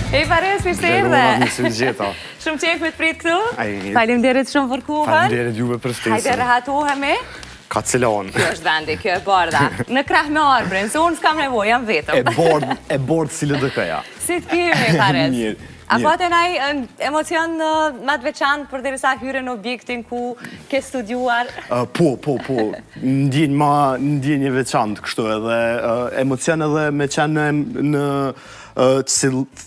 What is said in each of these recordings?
E Fares, mirë se erdhe. Shumë qejf me të prit këtu. Faleminderit shumë për kohën. Faleminderit juve për ftesën. Hajde rahatohemi. Ka cilon. Kjo është vendi, kjo e bardha. Në krah me arbrin, se unë s'kam nevojë, jam vetëm. E bordë si LDK-ja. Si të kemi, Fares? Mirë. A pate naj emocion më të veçantë për derisa hyre në objektin ku ke studiuar? Po. Ndjenjë veçantë kështu edhe emocion edhe me qenë në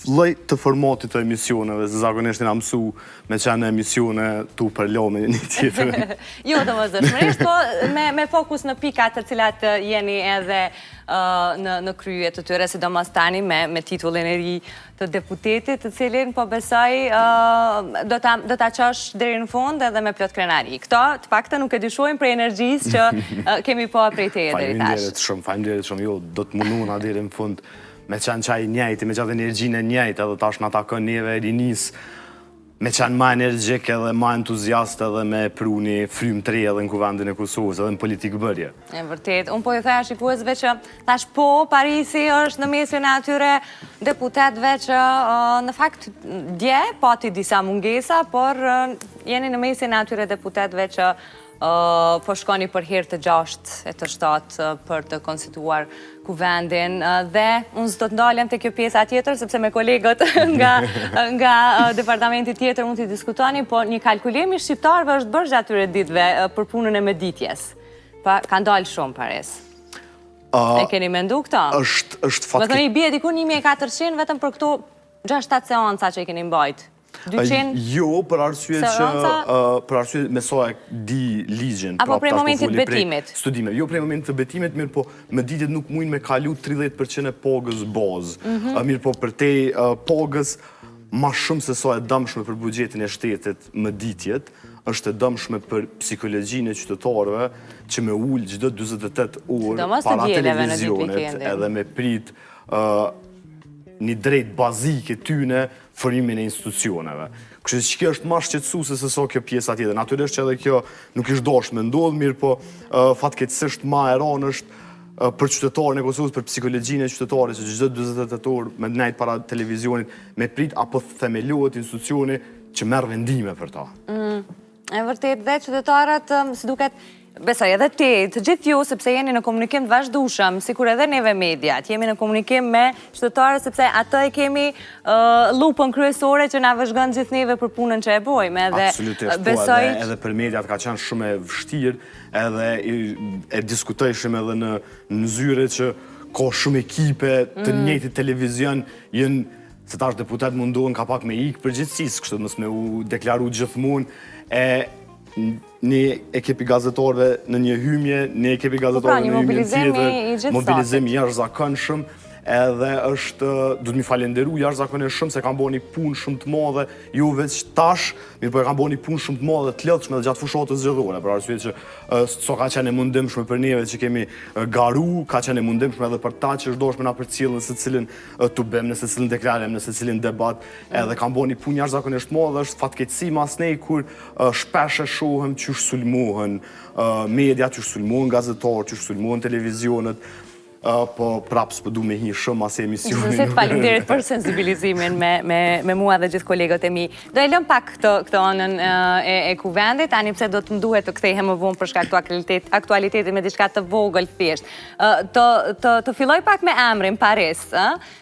lloj të formatit të emisioneve, se zakonisht na mësu me qenë emisione tu përlo me një tjetër. Jo, domosdoshmërisht, po me fokus në pikat të cilat jeni edhe në krye të tyre, sidomos tani me titullin e ri të deputetit, të cilin po besoj do ta çosh deri në fund edhe me plot krenari. Këto të paktën nuk e dyshojmë për energjisë që kemi po prej teje deri tash. Faleminderit shumë, jo, do të munduna deri në fund me qenë qaj njejti, me qatë energjinë e njejti, edhe tash në takon njeve e rinis, me qenë ma energjik edhe ma entuziast edhe me pru një frym të re edhe në kuvendin e Kosovës edhe në politikë bërje. E vërtet, unë po i theja shikuesve që tash po, Parisi është në mesin e atyre deputetve që në fakt dje pati disa mungesa, por jeni në mesin e atyre deputetve që po shkoni për herë të 6 e të 7 për të konstituar kuvendin dhe unë s'do të ndalem të kjo pjesa tjetër sepse me kolegët nga departamenti tjetër mund t'i diskutoni, po një kalkulim i shqiptarëve është bërë gjatë atyre ditëve për punën e meditjes. Pa ka ndalë shumë Pares. E keni mendu këta? Është fatke. Më thoni i bie diku 1400 vetëm për këto 6-7 seanca që i keni mbajt. 200? Jo, për arsye me sa e di ligjin. Apo prej momentit betimit? Studime. Jo, prej momentit të betimit, mirë po, me ditit nuk mujnë me kalu 30% e pogës bazë. Mirë po, për te pogës, ma shumë se sa e dëmshme për buxhetin e shtetit më ditjet, është e dëmshme për psikologjinë e qytetarëve që me ullë gjdo 28 orë para televizionit edhe me prit një drejt bazike tyne fërimin e institucioneve. Kështë që kjo është ma shqetësuese se so kjo pjesa tjetër. Natyrisht që edhe kjo nuk ishtë dashme ndodhë, mirë po fatkeqësisht ma e ranë është për qytetarën e Kosovës, për psikologjinë e qytetarës, që gjithë 28 orë me nejtë para televizionit, me prit apo themelohet institucioni që merë vendime për ta. E vërtet dhe qytetarët, si duket, besoj edhe të gjithë ju, sepse jeni në komunikim të vazhdueshëm, sikur edhe neve mediat, jemi në komunikim me qytetarët, sepse atë e kemi lupën kryesore që na vëzhgon gjithë neve për punën që e bojmë. Absolutisht, po, edhe për mediat ka qenë shumë e vështirë, edhe e diskutojshëm edhe në zyre që ka shumë ekipe të njëjtit televizion, jenë se tash deputet mundohen ka pak me ikë përgjithësisë, kështu mos me u deklaru gjithmonë, një ekipi gazetorëve në një hymje, një ekipi gazetorëve në hymje tjetër, mobilizimi jashtëzakonshëm, edhe është, du të mi falenderu jashtëzakonisht shumë se kam bo një punë shumë të madhe, ju veç tash, mirë po e kam bo një punë shumë të madhe të lëndshme dhe gjatë fushatës zgjedhore, për arsye që so ka qenë e mundimshme për neve që kemi garu, ka qenë e mundimshme edhe për ta që është doshme na për cilën nëse cilin të bem, nëse cilin deklarem, nëse cilin debat, edhe kam bo një punë jashtëzakonisht madhe, është fatkeqësi mas nej kur shpesh e shohëm qysh sulmohen media, qysh sulmohen gazetarë, qysh sulmohen televizionet, po prapë s'po du me hi shumë asë emisionin. Zësit falenderit për sensibilizimin me mua dhe gjithë kolegët e mi. Do e lëm pak këtë anën e kuvendit, ani pse do të mduhet të kthehem më vonë për shkak të aktualitetit me diçka të vogël thjesht. Të filloj pak me emrin Pares,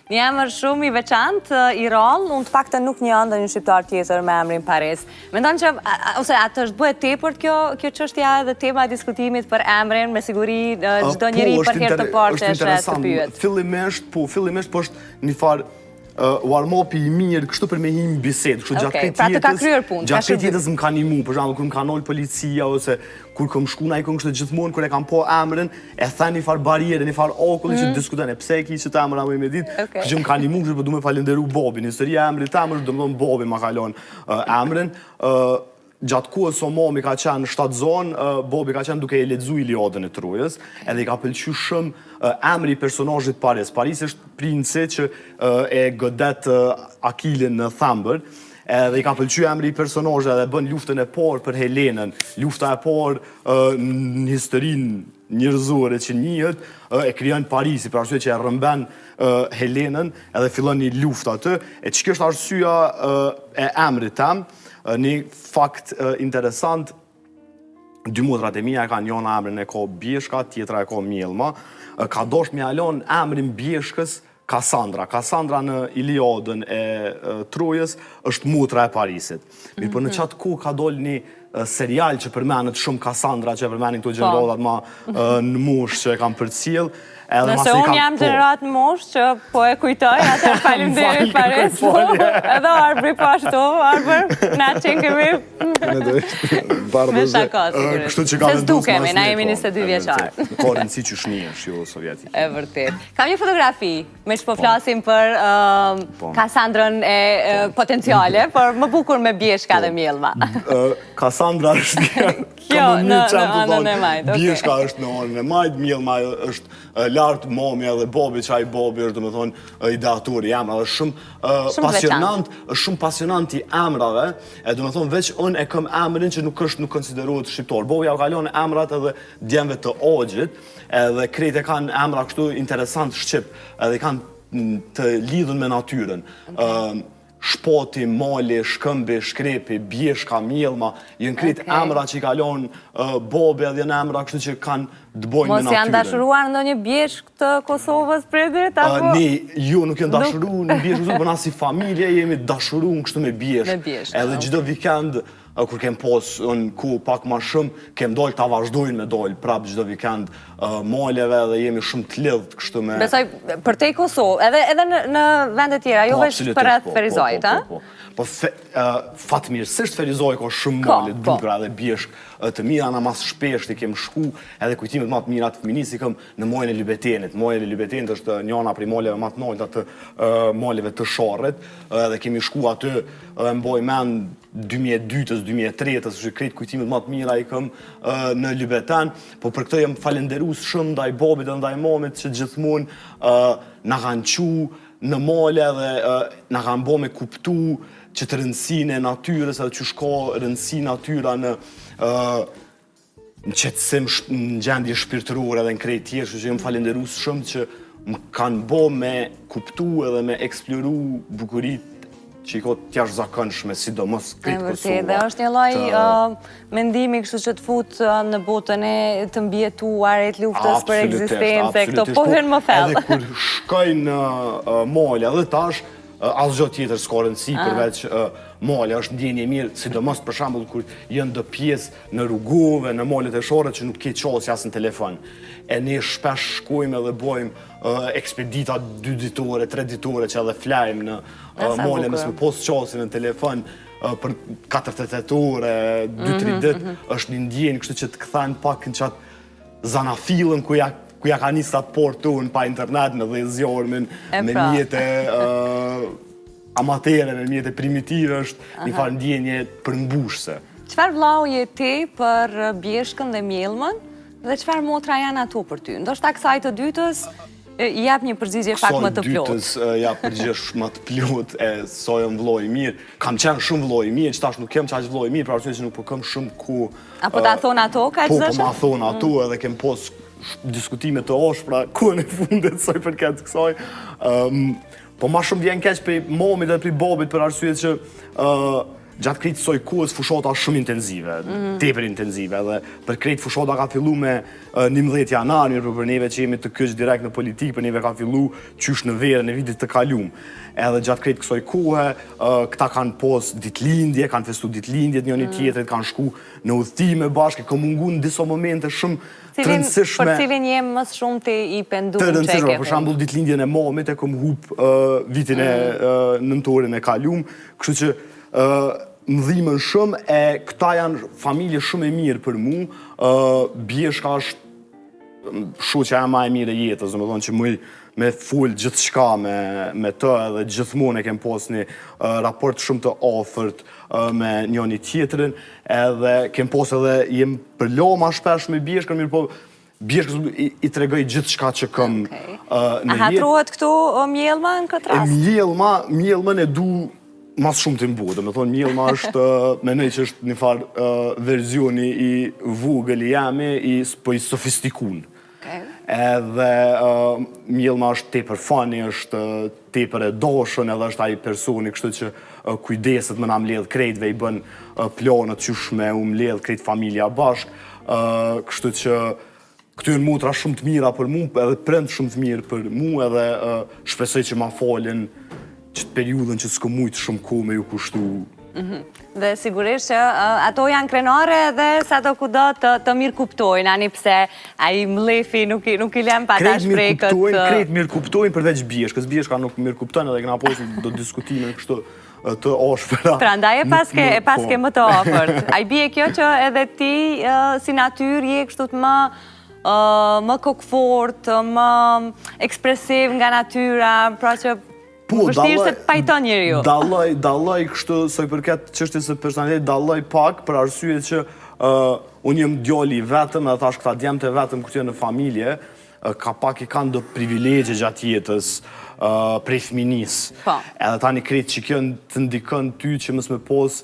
një emër shumë i veçantë, i rallë, unë të paktën nuk një ndonjë një shqiptar tjetër me emrin Pares. Mendon që, ose atë është bëhet tepërt kjo çështja edhe tema e diskutimit për emrin, me siguri çdo njeri për herë të parë interesant. Fillimisht po është një farë warm-up i mirë, kështu për me him bisedë. Pra të ka kryer punë. Gjatë këtë jetës më ka nimu, për shembull kur më ka nol policia, ose kur kom shku na i kështë gjithmonë, kur e kam po emrin, e tha një farë barriere, një farë okulli që diskutojnë, pse e ki që të emra më i me ditë, kështë që më ka nimu, kështë për du me falenderu Bobin. Historia e emrit emër, do më thonë Bobi ma kalon emrin. Gjatë kohës so mami ka qenë shtatzon, Bobi ka qenë duke e lexu Iliadën e Trojës, edhe i ka pëlqy shumë emri i personazhit Paris. Paris është princi që e godet Akilin në thembër, edhe i ka pëlqy emri i personazhit edhe bën luftën e parë për Helenën, lufta e parë në historinë njërzore që njëhet, e krijon Parisi, për arsye që e rrëmben Helenën edhe fillon një luftë aty, e që kjo është arsyeja e emrit tem, një fakt interesant, dy motrat e mia e kanë njëna emrin e ka Bjeshka, tjetra e ka Mjellma, ka dosh me alon emrin Bjeshkës Kassandra. Kassandra në Iliadën e Trojës është motra e Parisit. Mirë, për në qatë ku ka dollë një serial që përmenet shumë Kassandra, që përmenin këto gjeneratat ma në mosh që e kam përcjell. Nëse unë jam gjenerat në mosh që po e kujtoj, atë faleminderit Paris, edhe Arbri po ashtu, Arbër, na qenë kemi me shaka, sigurisht. Se s'dukemi, na jemi 22 vjeqar. Ka rëndësi që shnihesh, jo sovjetik. E vërtet. Kam një fotografi, me që po flasim për Kassandrën e potenciale, por më bukur me Bjeshka dhe Mjellma. Kassandra është kjo, në anën e majt. Bjeshka është në anën e majt, Mjellma është lartë momja dhe Bobi, që ai Bobi është, dhe me thonë, ideator i emrave, është shumë pasionant i emrave, e dhe me thonë, veç unë e këm emrin që nuk është nuk konsiderohet shqiptor. Bobi ja kalon emrat edhe djemve të ogjit, edhe krejt e kanë emra kështu interesant shqip, edhe kanë të lidhën me natyren. Shpoti, Mali, Shkëmbi, Shkrepi, Bjeshka, Mjellma, jënë krejt emra që i kalon Bobi edhe jënë emra kështu që kanë të bojnë me natyren. Mos janë dashuruar në një Bjeshk të Kosovës, predit? Ne, jo, nuk janë dashuru në Bjeshk, për na si familje jemi dashuru në kështu me Bjeshk. Edhe gjithë vikend, kur kem pos në ku pak ma shumë, kem dollë të vazhdojnë me dollë prap gjithë vikend maleve dhe jemi shumë të lidhët kështu me... Besoj, për te i Kosovë, edhe në vendet tjera, jo veç për atë Ferizojt, ha? Po, fatmirësisht Ferizoj ka shumë malit bukra dhe Bjeshk të mira, në mas shpesht i kem shku edhe kujtimet ma të mira të fëminis i kem në Mojën e Lybetenit. Mojën e Lybetenit është njëna prej maleve ma të nolta të maleve të Sharrit, edhe kemi shku aty dhe mboj men 2002-ës, 2003-ës, që krejt kujtimet ma të mira i kem në Lybeten, po për këtë jem falenderus shumë ndaj Bobit dhe ndaj mamit që gjithmonë na kanë qu në male dhe na kanë bo me kuptu që të rëndësinë e natyres edhe që shko rëndësi natyra në qetësim në gjendje shpirtërore dhe në krejt tjerë, që jem falenderus shumë që më kanë bo me kuptu edhe me eksploru bukurit që i ko t'jash zakonshme, sidomos krejt Kosova. Dhe është një loj mendimi kështu që të fut në botën e të mbjetuar e të luftës për ekzistencë, këto po hyn më fell. Edhe kur shkoj në male, edhe tash, asgjë tjetër s'ka rëndësi përveç male, është ndjenje mirë, sidomos për shembull kur janë do pjesë në rrugove, në malet e Sharrit që nuk ke qasje as në telefon. E ne shpesh shkojmë edhe bojmë ekspedita 2 ditore, 3 ditore që edhe flajmë në male me s'me pos qasje në telefon për 4-8 ore, 2-3 ditë, është një ndjenjë kështu që të këthen pak në qatë zanafilën ku ja ka njësë atë portun pa internet me dhe zjarëmin, me mjete amatere, me mjete primitive, është një farë ndjenje përmbushse. Qëfar vlau je ti për Bjeshkën dhe Mjellmën dhe qëfar motra janë ato për ty? Ndoshta kësaj të dytës i jap një përgjigje pak më të plot. Kësaj dytës jap përgjigje më të plot e sojëm vlloj mirë. Kam qenë shumë vlloj mirë, që tash nuk kem qaq vlloj mirë, për arsye që nuk po kam shumë ku... Apo ta thon ato kaq zëshëm? Po ma thon ato edhe kem pos diskutime të oshpra, kohën e fundit, soj përket kësaj. Po ma shumë vjen keq për momit dhe për Bobit për arsye që gjatë krejt soj kohës fushata shumë intenzive, tepër intenzive, dhe për krejt fushata ka fillu me 11 janar, mirë për neve që jemi të kyç direkt në politikë, për neve ka fillu qysh në verën e vitit të kalum. Edhe gjatë krejt kësoj kohë, këta kanë pos ditlindje, kanë festu ditlindjet njëri tjetrit, kanë shku në udhëtime bashkë, ka mungu në disa momente shumë të rëndësishme. Për cilin jem më shumë të i pendu të rëndësishme, për shembull ditlindjen e mamit e kom hup vitin e nëntorin e kalum, kështu që më dhimën shumë, e këta janë familje shumë e mirë për mu, Bjeshka është shoqja e ma e mirë e jetës, dhe me thonë që me full gjithë shka me të, edhe gjithmonë e kem pos një raport shumë të afërt me njëni tjetërin, edhe kem pos edhe jem përlo ma shpesh me Bjeshkën, mirë po Bjeshkës i tregoj gjithë shka që këm në jetë. A hatrohet këtu Mjellma në këtë rast? Mjellmën e du mas shumë të mbu, dhe me thonë Mjellma është, menoj që është një farë verzioni i vogël i jemi, po i sofistikun. Edhe Mjellma është tepër funny, është tepër e doshën, edhe është ai personi kështu që kujdeset më na mbledh krejtve, i bën planët qyshme, u mbledh krejt familja bashk, kështu që këtu janë motra shumë të mira për mu, edhe prind shumë të mirë për mu, edhe shpresoj që ma falin qëtë periudën që s'ko mujtë shumë ko me ju kushtu. Dhe sigurisht që ato janë krenare dhe sa do kudo të mirë kuptojnë, ani pse a i mlefi nuk i lem pa ta shprej këtë... Krejt mirë kuptojnë përveç Bjeshkës. Bjeshka nuk mirë kuptojnë edhe këna posë do diskutime kështu të oshpëra. Pra ndaj e paske më të ofërt. A i bie kjo që edhe ti si natyr je kështu të më kokfort, më ekspresiv nga natyra, pra që vështirë se të pajton njeri ju. Dalloj kështu, sa i përket çështjes së personalitetit, dalloj pak për arsye që unë jem djali vetëm, edhe thash këta djemtë vetëm kur janë në familje, ka pak i kanë do privilegje gjatë jetës prej fëminisë. Edhe tani krejt që kjo të ndikon ty që mos me pos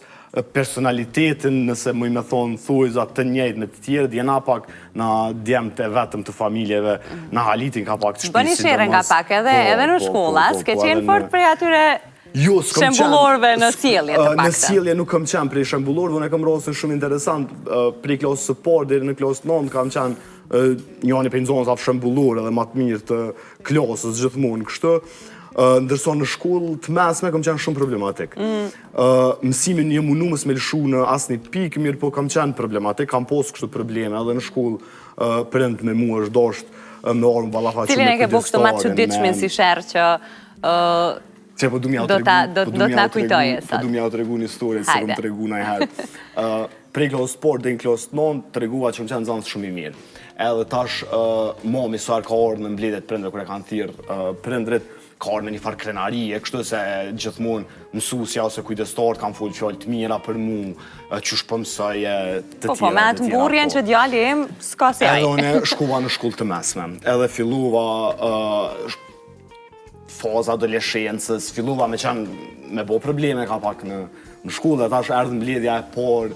personalitetin, nëse më i me thonë thujza të njëjtë me të tjerë, djena pak na djemtë vetëm të familjeve, na halitin ka pak të shpisë. Bëni shere nga pak edhe në shkolla, s'ke qenë fort prej atyre shembullorve në sjellje të pakta. Në sjellje nuk kam qenë prej shembullorve, unë e kam rrosën shumë interesant, prej klasës së parë deri në klasën 9 kam qenë njëri prej nxënësve shembullor edhe më të mirë të klasës gjithmonë kështu. Ndërsa në shkollë të mesme kam qenë shumë problematik. Mësimin një munu mësë me lëshu në asni pikë, mirë po kam qenë problematik, kam posë kështu probleme, edhe në shkollë prind me mu është dosht me orë më balafaqë me cilin e ke po kështu ma të qëdiqmin si shërë që do t'na kujtoje sot? Po du m'ja të regu një story, se kom të regu na i herë. Prej klasë sport dhe në klasë 9, të regua që më qenë zanës shumë i mirë. Edhe tash, mami sërë ka orë në mbledet prindre kër e kanë thirë prindrit, ka orë me një farë krenarie, kështu se gjithmonë mësusja ose kujdestarët kanë folë fjallë të mira për mu, që shpëmsoj të tjera. Po, me atë mburjen që djali im, s'ka se aj. Edhe une shkuva në shkullë të mesme, edhe filluva faza adoleshencës, filluva me qenë me bo probleme ka pak në shkullë, dhe tash erdhë mbledhja e parë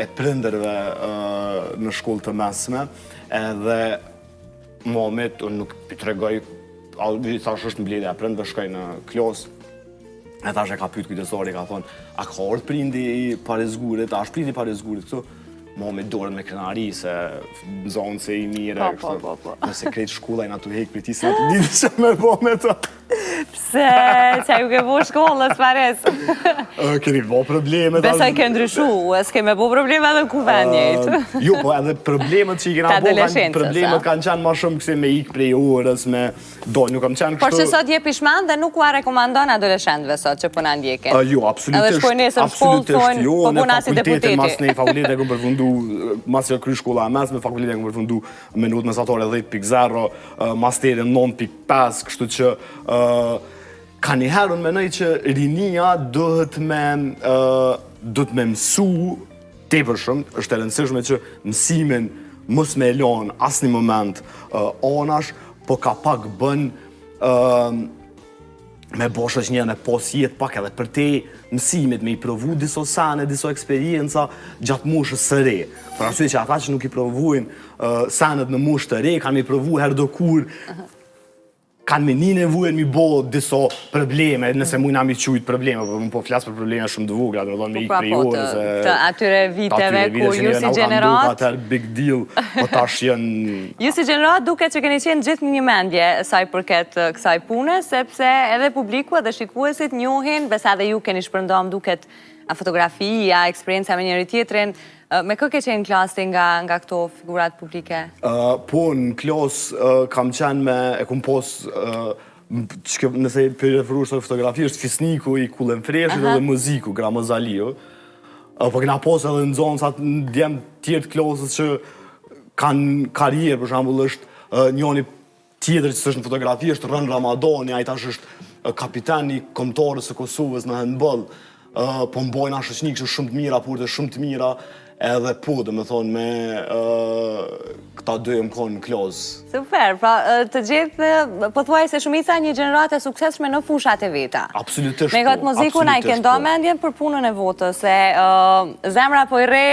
e prindërve në shkullë të mesme, edhe momit unë nuk i tregoj, thash është mbledhja e prindërve, shkoj në klasë, e tash e ka pyet kujdesari, ka thonë, a ka ardhur prindi i Parezgurit, a është prindi i Parezgurit këtu? Momit dorën me krenari, se zonë se i mire, nëse krejt shkulla i na të hek për ti, se në të lidhë që me bo me të. Pse, që ju ke bo shkollës, pares? Keni bo probleme. Besoj ke ndryshu, s'ke me bo probleme edhe në kuven njëjtë. Jo, po edhe problemet që i kena bo, problemet kanë qenë ma shumë këse me ik prej orës, me do, nuk kam qenë kështu... Por që sot je pishman dhe nuk ua rekomandon adoleshentve sot që puna ndjekin? Jo, absolutisht jo, në fakultetin mas që kry shkolla e mesme, fakultetin e këmë përfundu minut mesatore 10.0, masterin 9.5, kështu që ka njëherë unë menoj që rinia duhet me mësu tepër shumë, është e rëndësishme që mësimin mos me elon asë një moment anash, po ka pak bën me bosh është një në pos jetë pak edhe për te mësimit me i provu diso sane, diso eksperienca gjatë moshës së re. Për arsye që ata që nuk i provujnë sanet në moshë të re, kanë me i provu herë do kur, kanë me një nevojën mi bo diso probleme, nëse mujna mi qujtë probleme, për më po flasë për probleme shumë të vogla, dhe me i prej orës. Atyre viteve ku ju si gjenerat... Atër big deal, po tash jenë... Ju si gjenerat duke që keni qenë gjithë një mendje saj përket kësaj pune, sepse edhe publiku edhe shikuesit njohin, besa edhe ju keni shpërndom duket a fotografia, eksperienca me njëri tjetrin, me kë ke qenë klasi nga këto figurat publike? Po, në klasë kam qenë me, e kum pos, nëse për referuar së fotografi, është Fisniku i Kullën Freshit dhe Muziku, Gramozalio. Po këna pos edhe në zonë, sa të djemë tjertë klasës që kanë karierë, për shambull është njoni tjetër që është në fotografi, është Rën Ramadani, a i tash është kapitani kombëtarës së Kosovës në handball, po mbojnë ashtë një kështë shumë të mira, purte shumë të mira, edhe po, dhe me thonë, me këta dy më konë në klozë. Super, pra të gjithë, po thuaj se shumica një gjenerate suksesshme në fushat e veta. Absolutisht. Me këtë muzikun a i këndo mendjen për punën e votës, se zemra po i re,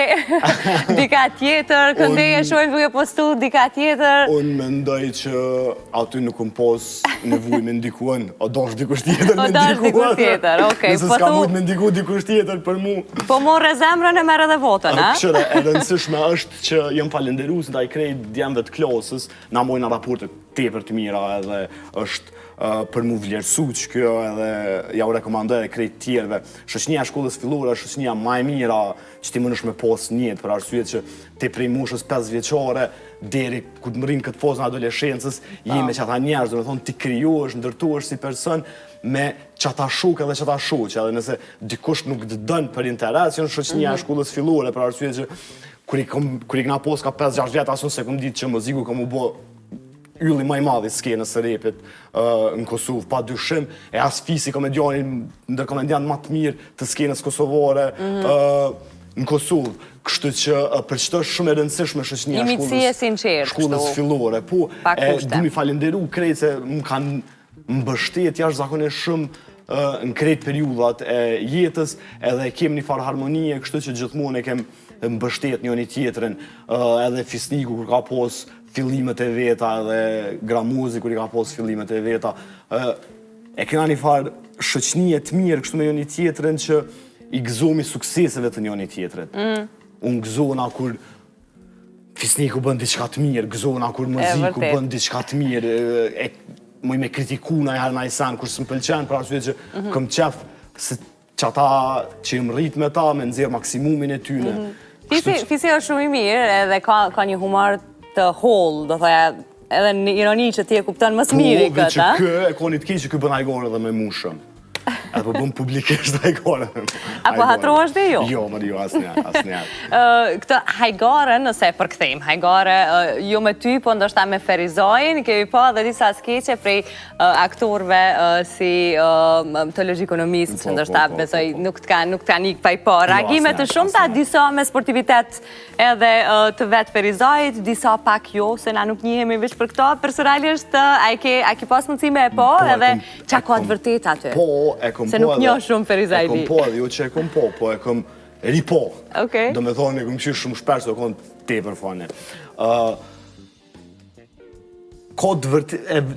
dika tjetër, këndeje shojnë duke postu, dika tjetër. Unë mendoj që aty nuk më pos nevuj me ndikuen, o dosh dikush tjetër me ndikuen. O dosh dikush tjetër, okej. Nëse s'ka mujt me ndiku dikush tjetër për mu. Po morë zemrën e merë edhe votën, a? Këshire, edhe nësishme është që jëm falenderu se da i krejt djemve të klosës, na mojnë raportet tepër të mira edhe është për mu vlerësu që kjo edhe ja u rekomandoj e krejt tjerve. Shoqënia e shkollës fillore është shoqënia ma e mira që ti mënësh me pos njët, për arsyet që ti prej moshës 5 vjeqare deri ku të mërin këtë fazën adoleshencës, jemi që ata njerëz, do me thonë ti krijohesh, ndërtohesh si person me qata shuk edhe qata shuq, edhe nëse dikush nuk të dënë për interes, janë shoqënia e shkollës fillore, për arsyet që kur i kna pos ka 5-6 vjetë asun se kom ditë që muziku kom u bo ylli maj madhi skenës së repit në Kosovë, pa dyshim, e as fisi komedianin, ndër komedian më të mirë të skenës kosovare në Kosovë. Kështu që për qëto shumë e rëndësishme shoqënia shkollës fillore. Po, du mi falenderu krejt se më kanë mbështet jashtëzakonisht shumë në krejt periudat e jetës, edhe kem një farë harmonie, kështu që gjithmonë e kem mbështet njëri tjetrin, edhe Fisniku kur ka pos fillimet e veta, edhe Gramuzi kur i ka pos fillimet e veta. E kena një farë shoqënie të mirë kështu me njëri tjetrin që i gëzomi sukseseve të njëri tjetrit. Unë gëzona kur Fisniku bën diçka të mirë, gëzona kur muziku bën diçka të mirë, muj me kritiku na herë na i sen, kur së më pëlqen, pra arsye që këm qef se që ata që im rrit me ta, me nëzirë maksimumin e tyne. Fisi është shumë i mirë edhe ka një humor të holl, do thoya, edhe një ironi që ti e kupton më së miri këtë, që kë e koni të keq që kë bën hajgore edhe me mushëm. Edhe po bëm publikisht hajgore. Apo hatrohesh dhe jo? Jo, më jo, asnjëherë. Këtë hajgore, nëse përkthejmë hajgore, jo me ty, po ndoshta me Ferizojin, kemi pa dhe disa skeqe prej aktorëve si të logjikonomistë, që ndoshta besoj nuk të kanë ikë pa i pa. Reagime të shumta, disa me sportivitet edhe të vetë Ferizojit, disa pak jo, se na nuk njihemi veç për këto. Personalisht, a ki pas mundësi me e po, edhe qa ka të vërtet aty? Se nuk njoh shumë Ferizajli. E kom po, edhe jo që e kom po e kom ripo. Do me thonë, e kom qysh shumë shpesh, se e kom tepër fane.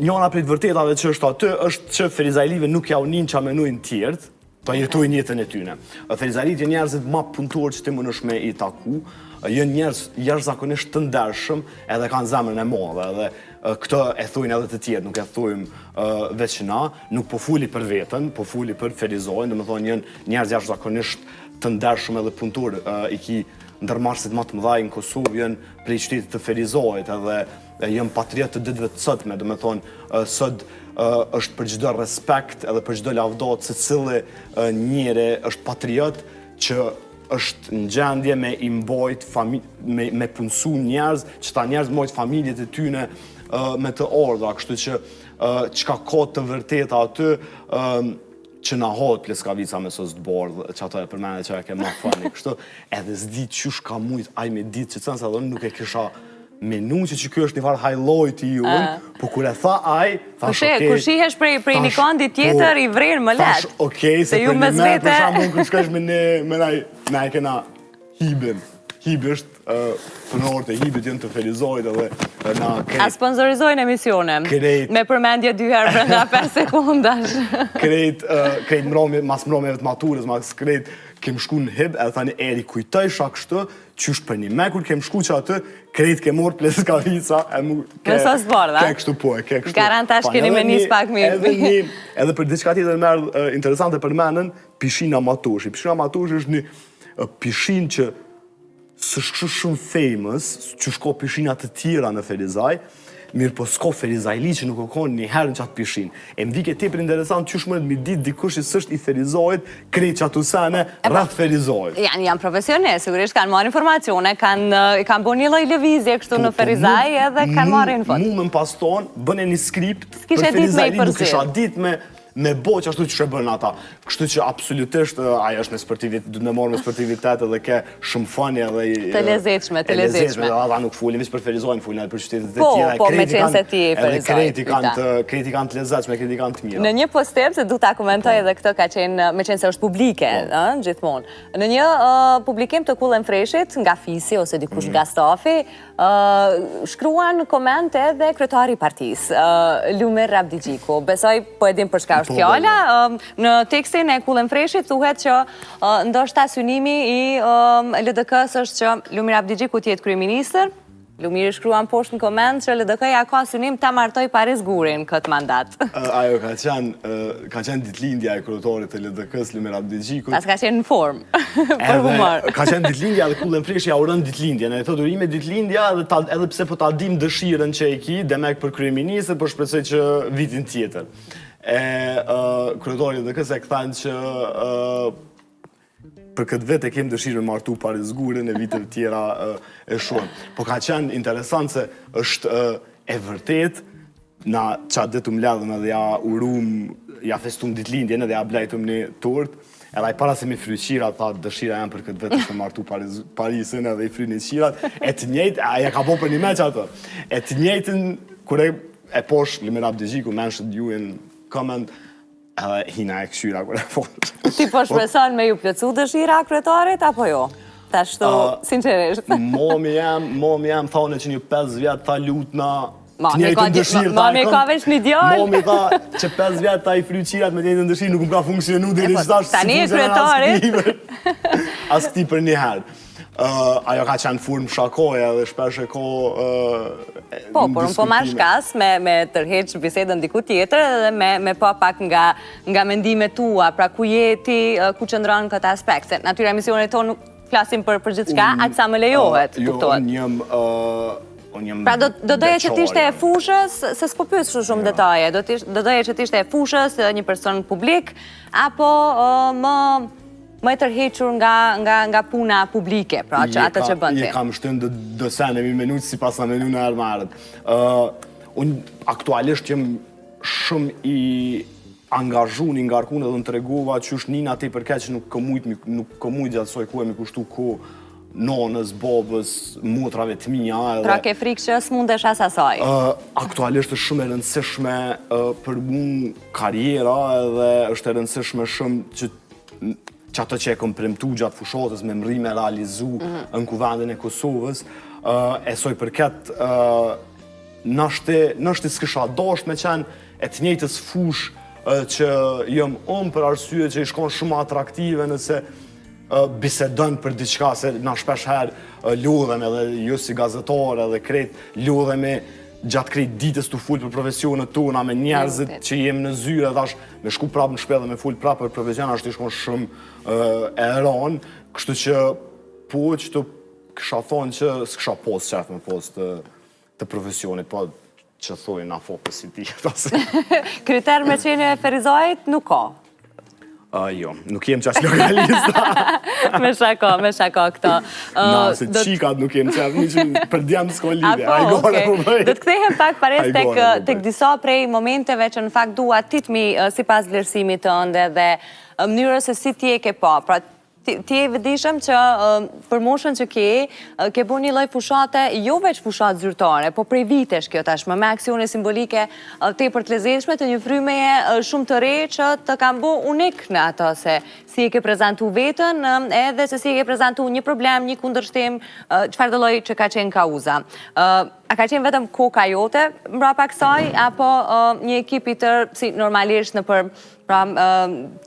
Njona prej të vërtetave që është aty, është që Ferizajlive nuk ja unin që amenujnë tjertë, ta jetojnë jetën e tyne. Ferizajlit janë njerëzit ma punëtorë që ti më nësh me i taku, janë njerëz jashtëzakonisht të ndershëm, edhe kanë zemrën e madhe, edhe këtë e thujnë edhe të tjerë, nuk e thujmë veç na, nuk po fuli për vetën, po fuli për Ferizojnë, dhe me thonë janë njerëz jashtëzakonisht të ndershëm edhe punëtorë, i ki ndërmarrësit më të mëdhaj në Kosovë, janë prej qytetit të Ferizojit, edhe janë patriot të ditëve të sotme, dhe me thonë sot është për çdo respekt edhe për çdo lavdat se cili njeri është patriot që është në gjendje me i mbajt, me punësu njerëz, që ta njerëz mbajt familjet e tyne me të ardha, kështu që qka ka të vërteta aty, që na hot Pleskavica me sos të bardhë, që ato e përmene që e ke ma fani, kështu, edhe s'di qysh ka mujt, aj me dit që cënës edhe nuk e kisha menu që kjo është një farë highlight i unë, po kur e tha aj, thash okej. Kur shihesh prej një kondi tjetër i vrenë më letë. Thash okej, se për një me për shambu në kërshkesh me na e kena hibin. Hibi është përnorët e hibit jënë të Ferizojt edhe na krejt... A sponsorizojnë emisione? Me përmendje 2 herë brenda 5 sekundash. Krejt mas mbromjeve të maturës, mas krejt kem shku në hib, edhe thani eri kujtoj shak shtë, qysh për një me kur kem shku që atë, krejt ke morë Pleskavica, me sos bordha? Ke kështu po, ke kështu. Garantash keni me njës pak mirë. Edhe për diçka tjetër merë interesante për menën, Pishina Matoshi. Pishina Matoshi është një pishin që së shumë famous, që shko pishinat të tjera në Ferizaj, mirë po s'ko Ferizajli që nuk o konë një herë në qatë pishin. E më vike tepër interesant që shmërët mi ditë dikush i sështë i Ferizajt, krejt që atë usene, rrëth Ferizajt. Janë profesionist, sigurisht kanë marrë informacione, kanë bo një loj lëvizje kështu në Ferizaj edhe kanë marrë info. Mu më pas tonë, bëne një skript për Ferizajli, nuk isha dit me me bo që ashtu që shëbën ata. Kështu që absolutisht ajo është me morë me sportivitet edhe ke shumë fani edhe... Të lezetshme, të lezetshme. Ata nuk folin, mi përferizojnë, folin edhe për qytetet e Po, tjera. po, me qenë se ti edhe kreti kanë të lezetshme, kreti kanë të mira. Në një postim, se du ta komentoj edhe këtë ka qenë, me qenë se është publike, gjithmonë. Në një publikim të Cool and Freshit, nga Fisi ose dikush nga stafi, shkruan koment edhe kryetari i partisë, Lumir Abdigjiku. Besoj po e dim për çka është fjala. Në tekstin e Cool and Freshit thuhet që ndoshta synimi i LDK-s është që Lumir Abdigjiku të jetë kryeministër. Lumiri shkruan poshtë në koment që LDK-ja ka synim ta martoj Paris Gurin këtë mandat. Ajo ka qenë ditëlindja e kryetarit të LDK-s, Lumir Abdigjikut. Pas ka qenë në formë, për humor. Ka qenë ditëlindja dhe Cool and Fresh ja urën ditëlindjen. E thotë urime ditëlindja edhe pse po ta dim dëshirën që e ki, demek për kryeministër, por shpresoj që vitin tjetër. Kryetari i LDK-s e këthan që për këtë vetë e kemë dëshirë me martu Paris Gurin e viteve tjera e shumë. Po ka qenë interesant se është e vërtet, na qatë dhe të mledhëm edhe ja festum ditëlindjen edhe ja blejtum një tort, edhe i para se mi fry qirat, tha dëshira jam për këtë vetë është me martu Parisin edhe i fry një qirat, e të njëjtë, aja ka po për një meq ato, e të njëjtën, kure e posh Lumir Abdigjiku, mentioned you in comment, edhe hina e këshyra kër e posh. Ti po shpreson me ju plëcu dëshira kryetarit, apo jo? Ta shtu, sinqerisht. Momi jam thone që një 5 vjetë ta lutna të Mami njëjtën dëshirë. Mami ka veç një djallë. Momi tha që 5 vjetë ta i fry qirat me të njëjtën dëshirë nuk më ka funksionu dhe një qëtash tani e kryetarit. As këti për një herë. Ajo ka qenë furmë shakoja dhe shpesh e ko Po, por unë po marrë shkas me tërheq bisedën diku tjetër dhe me po pak nga mendimet tua, pra ku jeti, ku qëndron këtë aspekt. Natyra emisionit tonë nuk flasim për gjithë shka, aqë sa më lejohet, kuptohet. Pra do doje që t'ishte e fushës, se s'po pysë shumë detaje, do doje që t'ishte e fushës, një person publik, apo më e tërhequr nga puna publike, pra që atë që bënd ti. Je kam shtënë dësen e mi minutë si pas në menu në armarët. Unë aktualisht jem shumë i angazhun, i ngarkun edhe në tregova që është njën ati përket që nuk këmujt gjatë soj ku e mi kushtu ku nonës, babës, motrave të mija. Pra ke frikë që s'mundesh as asaj? Aktualisht është shumë e rëndësishme për mund karjera edhe është e rëndësishme shumë që ato që e kom premtu gjatë fushotës me mri me realizu në kuvendin e Kosovës, e soj përket nështë s'kisha dasht me qenë e të njëjtës fush që jëm për arsye që i shkon shumë atraktive nëse bisedon për diçka, se na shpesh herë lodhem edhe ju si gazetar edhe kret, lodhemi gjatë krejt ditës të full për profesionet tona me njerëzit që jem në zyre dhe me shku prapë në shpedhe me full prapë për profesion ashtë i shkon shumë e ranë, kështu që po që të kësha thonë që s'kësha posë qef me posë të profesionit, po që thojnë na fokës i ti. Kriter me qenje e Ferizajt nuk ka? Jo, nuk jem qash lokalista. Me shako këto. Na, se qikat nuk jem qef, një që për djemë s'ko lidhe. Do të kthehem pak pares tek disa prej momenteve që në fakt dua titmi si pas vlerësimit të ndë dhe mënyrës se si ti e ke pa. Pra, ti e vëdishëm që për moshën që ke bu një loj fushate, jo veç fushat zyrtare, po prej vitesh kjo tashmë, me aksione simbolike te për të lezetshme, të një frymeje shumë të re që të kam bu unik në ato se si e ke prezentu vetën, edhe se si e ke prezentu një problem, një kundërshtim, qëfar dhe loj që ka qenë kauza. A ka qenë vetëm koka jote mbrapa kësaj, apo një ekip i tërë, si normalisht në për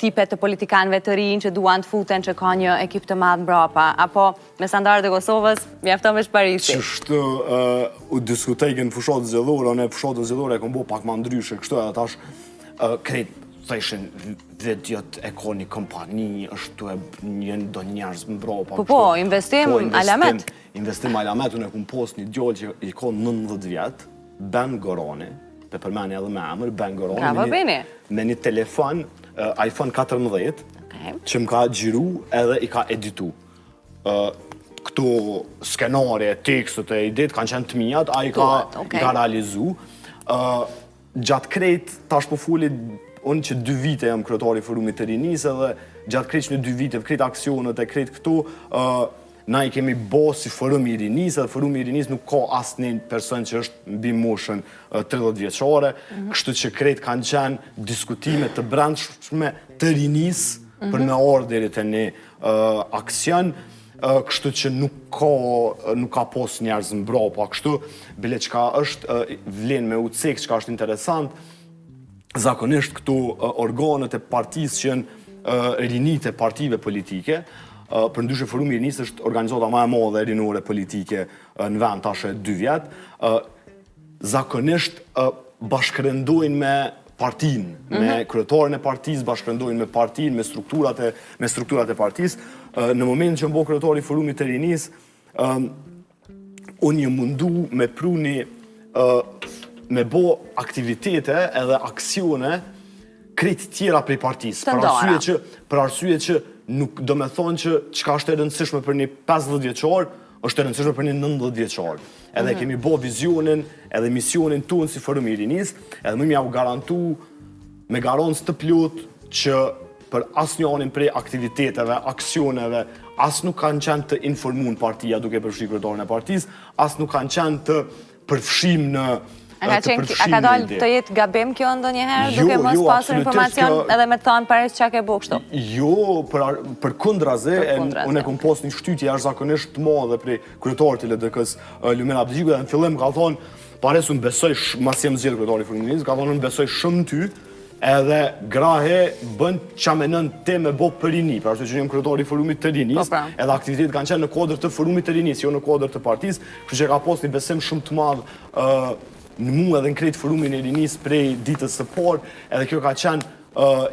tipet të politikanëve të rinj që duan të futen që ka një ekip të madh mbrapa, apo me standardet e Kosovës mjafton veç Parisi? Qështu u diskutejke në fushatë zgjedhore, në fushatë zgjedhore e kom bo pak ma ndryshe, kështu edhe tash krejt theshin vedjët e ka një kompani, është të do njerëz mbrapa. Po, investim alamet. Investim alamet, unë e kom post një djallë që i ka 19 vjetë, Ben Gorani, pe përmeni edhe me emër, Ben Gorani. Bravo, Beni. Me një telefon, iPhone 14, që më ka gjiru edhe i ka editu. Këto skenare, tekstet e idit kanë qenë të mijat, a i ka realizu. Gjatë krejt, tash po fullit unë që 2 vite jam kryetari i Forumit të Rinisë edhe gjatë krejt 2 vite, krejt aksionet e krejt këtu, na i kemi bo si Forum i Rinisë, dhe Forum i Rinisë nuk ka asë një person që është mbi moshën 30 vjeçare, kështu që krejt kanë qenë diskutime të brendshme të Rinisë për me orë deri të një aksion, kështu që nuk ka pos njerëz mbro, po kështu, bile qka është vlen me ucek, qka është interesant, zakonisht këtu organet e partisë që janë rinit e partive politike, për ndryshe Forumi i Rinisë është organizata më e madhe rinore politike në vend tash 2 vjet, zakonisht bashkërendojnë me partinë, me kryetarin e partisë, bashkërendojnë me partinë, me strukturat e partisë. Në momentin që më kryetari i Forumit të Rinisë, unë jë mundu me pruni me bo aktivitete edhe aksione krejt tjera prej partisë. Për arsye që nuk do me thonë që qka është e rëndësishme për një 50 vjeçar, është e rëndësishme për një 90 vjeçar. Edhe kemi bo vizionin edhe misionin tonë si Forum i Rinisë, edhe më mja u garantu me garancë të plot që për asë njënin prej aktiviteteve, aksioneve, asë nuk kanë qenë të informun partia duke përfshi kryetarin e partisë, asë nuk kanë qenë të përfshim në A ka dalë të jetë gabim kjo ndonjëherë duke mos pasur informacion edhe me të thonë paris që ke bo kështu? Jo, për kundraze, unë e kom pas një shtytje jashtëzakonisht të madhe prej kryetarit të LDK-s Lumena Abdigjiku dhe në fillim ka thonë, pares unë besoj, mas jem zgjedhur kryetari i Forumit të Rinisë, ka thonë unë besoj shumë ty, edhe grahe bën qamenën te me bo për rini, për ashtu që njëm kryetari i Forumit të Rinisë, edhe aktivitetet kanë qenë në kodër të Forumit të Rinisë, jo në kodër të partisë, kështu që ka pas një besim shumë të madh në mu edhe në krejt Forumin e Rinisë prej ditës së parë, edhe kjo ka qenë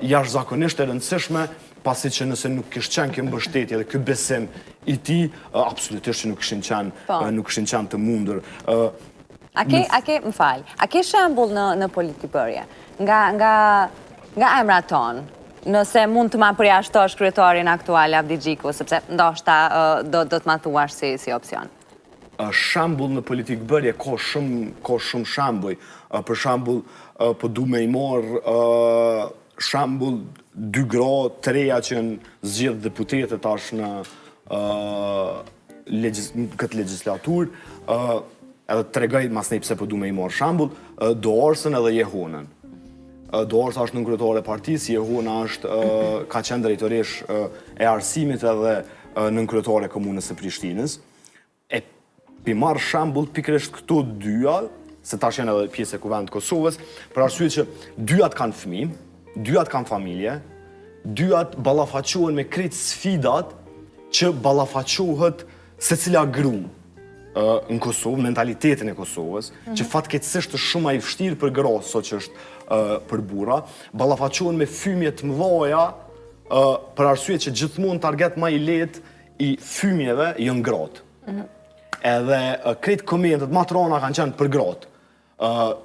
jashtëzakonisht e rëndësishme, pasi që nëse nuk kishtë qenë kjo mbështetje dhe kjo besim i ti, absolutisht që nuk kishin qenë të mundur. A ke shembull në politikërje, nga emra tonë, nëse mund të ma përjashtosh kryetarin aktual Abdigjiku, sepse ndoshta do të ma thuash si opcion? Shambull në politikë bërje, ka shumë shambull. Për shambull, po du me i marë shambull 2 gra, 3 që në zgjedhë deputetet tash në këtë legislatur, edhe të regaj mas nej pse po du me i marë shambull, Doarsën edhe Jehonën. Doarsa është në kryetare e partisë, Jehona ka qenë drejtoresh e arsimit edhe në kryetare e komunës së Prishtinës. Pi marrë shambull pikërisht këto 2, se tash janë edhe pjesë e Kuvendit të Kosovës, për arsye që 2 kanë fëmijë, 2 kanë familje, 2 ballafaqohen me krejt sfidat që ballafaqohet secila gru në Kosovë, mentalitetin e Kosovës, që fatkeqësisht është shumë i vështirë për gra sot që është për burra, ballafaqohen me fëmije të mëdha, për arsye që gjithmonë target më i lehtë i fëmijëve janë gratë. Edhe krejt komendët ma të rana kanë qenë për gratë.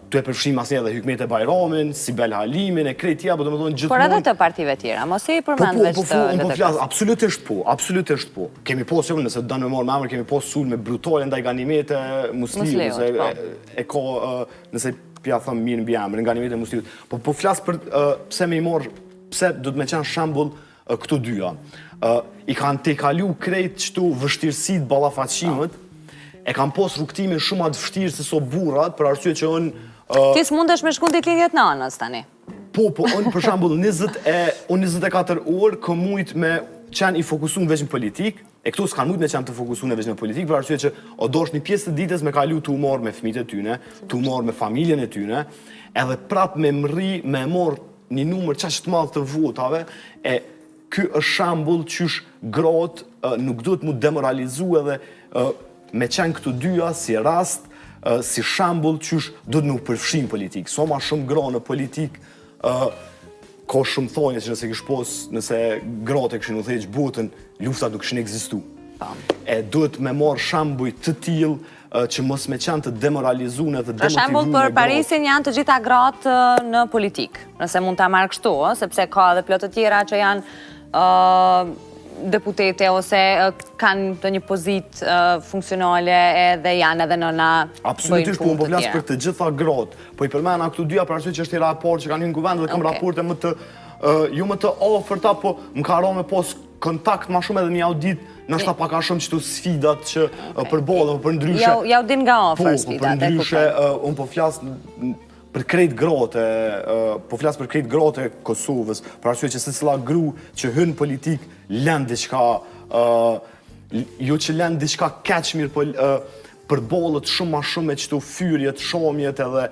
Tu e përfshim asnjë edhe Hykmete Bajramin, Sibel Halimin, e krejt tja, po të më thonë gjithmonë... Por edhe të partive tjera, mos i përmend veç të LDK-s. Absolutisht po. Kemi pas, nëse të danë me marrë me emër, kemi pas sulme brutale ndaj Ganimete Musliut, e ka, nëse pja thëmë mirë në bja emër, Ganimete Musliut. Po flasë për pse me i marrë, pse do të me qenë shambull këto 2. I kanë te kalu krejt qëtu vështirësit ballafaqimit, e kam pos rrugtimin shumë atë vështirë se so burrat, për arsye që unë... Ti s'mundesh me shkundit lidhjet në anës, tani? Po, unë për shambull 24 orë këm mujt me qenë i fokusun veç në politik, e këtu s'kan mujt me qenë të fokusun veç në politik, për arsye që o dosh një pjesë të ditës me kalu të umar me fëmijët e tyne, të umar me familjen e tyne, edhe prap me mri, me marr një numër qaq të madh të votave, e ky është shambull qysh gratë nuk duhet mu demoralizu edhe me qenë këtu 2 si rast, si shambull qysh do të nuk përfshim politikë. So ma shumë gra në politikë, ka shumë thonje që nëse kish pos, nëse gratë e këshin u theq botën, luftat nuk këshin egzistu. E duhet me marrë shambull të tillë që mos me qenë të demoralizune dhe demotivume. Për shambull, për Parisin janë të gjitha gratë në politikë, nëse mund të marrë kështu, sepse ka dhe plot të tjera që janë deputete ose kanë të një pozitë funksionale edhe janë edhe nëna Absolutisht, po unë po flas për të gjitha gratë. Po i përmena këtu dyja për arsye që është i raport që kanë hyrë në kuvend dhe kam raporte më të jo më të afërta, po më ka rënë me pos kontakt më shumë edhe një audit, nështë pak a shumë qëtu sfidat që përbollën, për ndryshe. Ja u din nga afër sfidat. Po, për ndryshe, unë po flas për krejt grote, po flas për krejt grote Kosovës, për arsye që secila gru që hyn politik lën diçka, jo që lën diçka kaq mirë, po përbollët shumë ma shumë me qëto fyrjet, shomjet edhe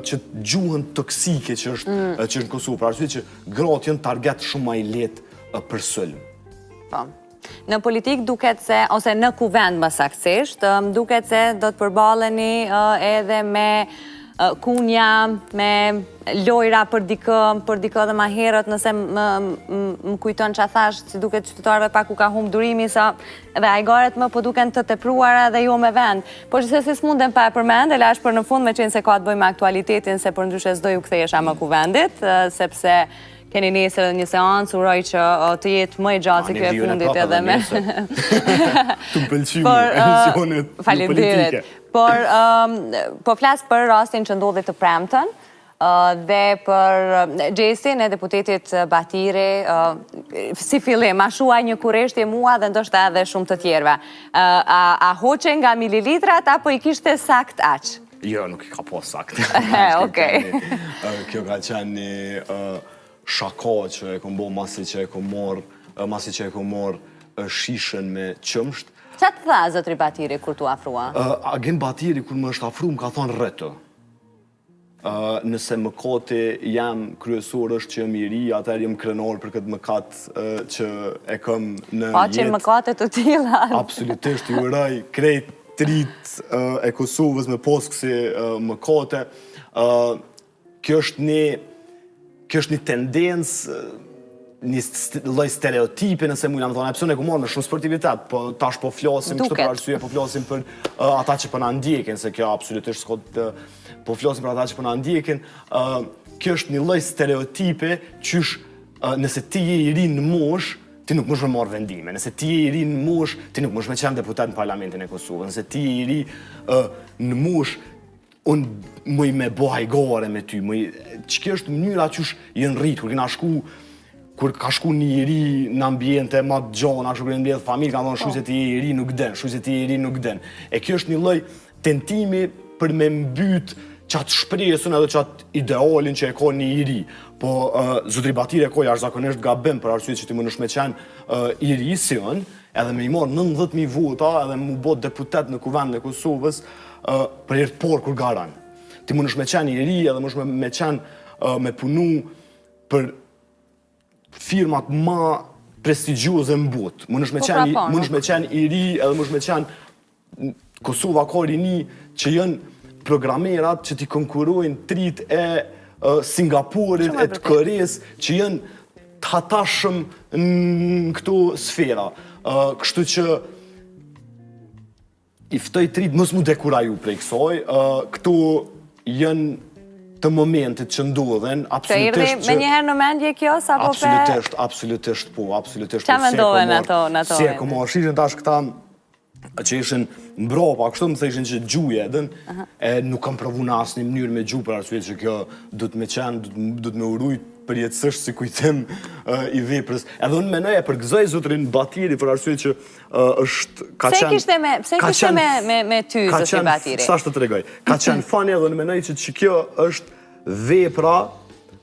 që gjuhën toksike që është në Kosovë, për arsye që gratë janë target shumë ma i lehtë për sulm. Po. Në politik duket se, ose në kuvend më saktësisht, duket se do të përballeni edhe me kunja, me lojra për dikë dhe ma herët, nëse më kujton që a thash, si duket qytetarëve pak u ka humbë durimi, sa dhe ajgaret më po duken të tepruara dhe jo me vend. Po që se s'mundem pa e përmend, e lash për në fund me qenë se ka të bëj me aktualitetin, se për ndryshe s'doj u kthehesha më kuvendit, sepse keni nesër edhe një seancë, uroj që të jetë më i gjatë se kjo e fundit edhe me. Të më pëlqymi emisionet politike. Po flasë për rastin që ndodhi të premten dhe për gjestin e deputetit Batiri, si fillim, a shuaj një kureshtje mua dhe ndoshta edhe shumë të tjerve. A hoqe nga mililitrat apo i kishte sakt aq? Jo, nuk i ka po sakt. Okej. Kjo ka qenë një shaka që e kom bo masi që e kom morë shishën me qëmsht. Qa të tha zotri Batiri kur t'u afrua? Agent Batiri kur më është afru më ka thonë rëtë. Nëse mëkati jam kryesor është që jam i ri, atër jam krenar për këtë mëkat që e kam në jetë. Pa që mëkate të tila. Absolutisht, ju uroj krejt trit e Kosovës me posë kësi mëkate. Kjo është një tendencë, një lloj stereotipi, nëse mu jam thonë, pse ne ku marrë me shumë sportivitet, po tash po flasim kështu për arsye, po flasim për ata që po na ndjekin, se kjo absolutisht po flasim për ata që po na ndjekin. Kjo është një lloj stereotipi qysh nëse ti je i ri në mosh, ti nuk mësh me marrë vendime. Nëse ti je i ri në mosh, ti nuk mësh me qenë deputet në Parlamentin e Kosovës. Nëse ti je i ri në mosh, unë mëj me bo hajgare me ty, që kjo është mënyra qysh jenë rritë, kur ka shku një i ri në ambjente ma të gjona, kështu kërë në mbjedhë familë, ka thonë shu se ti je i ri nuk den, shu se ti je i ri nuk den. E kjo është një lloj tentimi për me mbyt qatë shpresën edhe qatë idealin që e ka një i ri. Po, zotri Batiri e ka jashtëzakonisht gabim për arsye që ti më nësh me qenë i ri si unë, edhe me i marë 90.000 vota edhe mu bot deputet në kuvend në Kosovës për herë të parë kur garan. Ti më nësh me qenë i ri edhe më nësh me qenë me punu për firmat ma prestigjioze në botë. Më nësh me qenë i ri edhe më nësh me qenë Kosova ka rini që jënë programerat që ti konkurojnë trit e Singapurit, e të Koreas, që jënë të hatashëm në këto sfera. Kështu që i ftoj trit mos mu dekuraju prej kësaj, këto jënë të momentit që ndodhen, absolutisht që... Të irdi me njëherë në mendje kjo, sa po pe... Absolutisht po. Qa me ndove në to? Si e këmo, shishën tash këta që ishin mbrapa, kështu më thëshin që gjuje edhen, nuk kam provu në asë një mënyrë me gju për arsye që kjo du të me qenë, du të me urujt përjetësisht si kujtim i veprës. Edhe unë menoj e përgëzoj zotrin Batiri për arsye që është... Pse kishte me ty, zotri Batiri? Sa është të tregoj? Ka qenë fani edhe unë menoj që kjo është vepra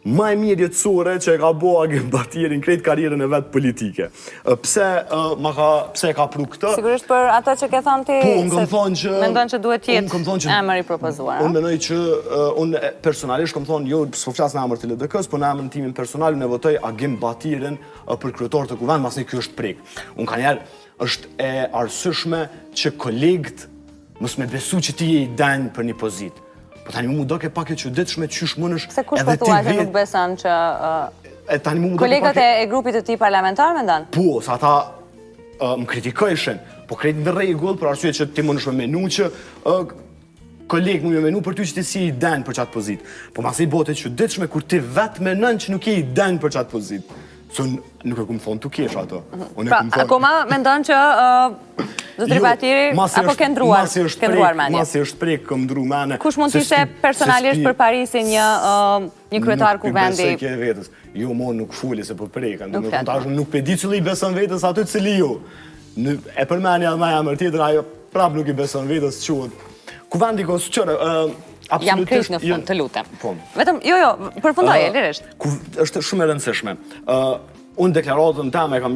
ma e mirë jetësore që e ka bo Agent Batiri në krejt karierën e vetë politike. Pse e ka pru këtë? Sigurisht për ato që ke thonë ti, mendon që duhet jetë emër i propozuar. Unë menoj që unë personalisht kom thonë, jo, s'po flas në emër të LDK-s, po në emër në timin personal, unë e votoj Agent Batirin për kryetar të kuvend, mas një kjo është prek. Unë ka njerë është e arsyeshme që kolegët mos me besu që ti je i denjë për një pozitë. Po tani mu do ke pak e çuditshme qysh mënesh edhe ti vetë... Se kush po thua që nuk beson që... Kolegët e grupit të ti parlamentar me ndonë? Po, sa ata më kritikojshin, po krejt në rregull për arsye që ti mënesh me menu që kolegë mu me menu për ty që ti si i denjë për qatë pozitë. Po mas i bote çuditshme kur ti vetë menon që nuk je i denjë për qatë pozitë. Se nuk e kumë thonë të kesh ato. Pra, akoma mendon që Zotri Batiri apo ke ndruar mendje? Masi është prek këm ndru mene. Kush mund t'ishte personalisht për Parisin një kryetar kuvendi? Nuk përbesoj vetës. Jo, mo nuk fuli se për preken. Nuk pëdi cili i beson vetës aty cili jo. E përmenja dhe me jamër tjetër, ajo prap nuk i beson vetës quhet. Kuvendi kosë qërë, jam kryt në fund, të lutem. Vetëm, jo, përfundoj, e lirisht. Është shumë e rëndësishme. Unë deklaratën teme kam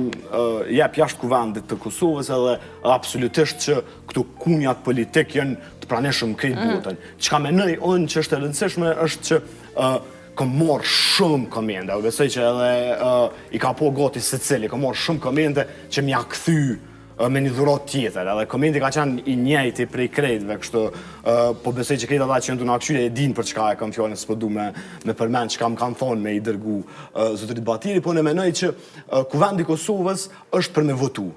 jep jashtë kuvendit të Kosovës edhe absolutisht që këtu kunjat politik janë të praneshëm krejt botën. Çka menoj unë që është e rëndësishme është që kam marrë shumë komende, u besoj që edhe i ka po gati secili, kam marrë shumë komende që m'ja kthy me një dhurat tjetër, edhe komendi ka qenë i njëjti prej krejtve, kështu po besoj që krejt ata që janë të nakqyre e din për çka e kam fjallën, s'po du me përmend çka më kanë thonë me i dërgu Zotrit Batiri, po në menoj që kuvendi Kosovës është për me votu.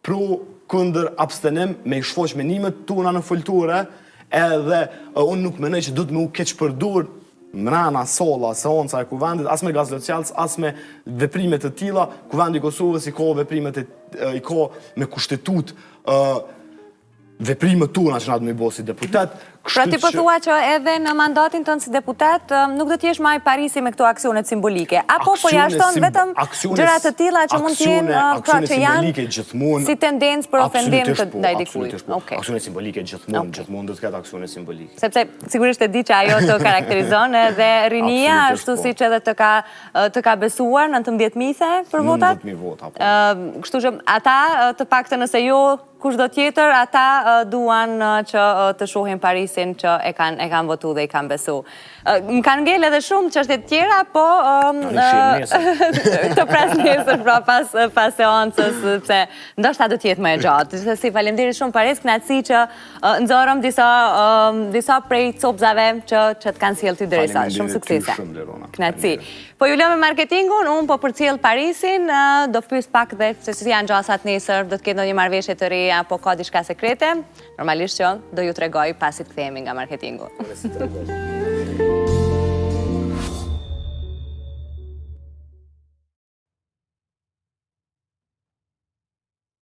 Pro, kundër, abstenim, me i shfoq menimet tona në folture, edhe unë nuk menoj që du të me u keq përdur mrena sola, seanca e kuvendit, as me gazlocialës, as me veprimet të tilla, kuvendi Kosovës i ka veprimet i ka me kushtetut veprimet tona që na të me bo si deputet. Pra ti po thua që edhe në mandatin tënë si deputet nuk do t'jesh maj Parisi me këto aksionet simbolike, apo po jashton vetëm gjërat të tilla që mund t'jenë pra që janë si tendencë për ofendim të ndaj dikujt. Aksionet simbolike gjithmonë do të ketë aksionet simbolike. Sepse sigurisht e di që ajo të karakterizon edhe rinia ashtu si që edhe të ka besuar 19 mise për votat. 19.000 vota. Kështu që ata të paktën nëse jo kush do tjetër, ata duan që të shohin Parisin që e kanë votu dhe i kanë besu. Më kanë ngel edhe shumë çështje të tjera, po të pres nesër pra pas seancës, sepse ndoshta do t'jetë më e gjatë. Si faleminderit shumë Paris, kënaqësi që nxorëm disa prej copzave që të kanë sjellë ty deri sa. Shumë suksese. Kënaqësi. Po ju lëmë marketingun, unë po përcjell Parisin, do pyes pak dhe se si janë gjasat nesër, do të ketë ndonjë marrëveshje të re apo ka diçka sekrete. Normalisht që do ju tregoj pasi të kthehemi nga marketingu.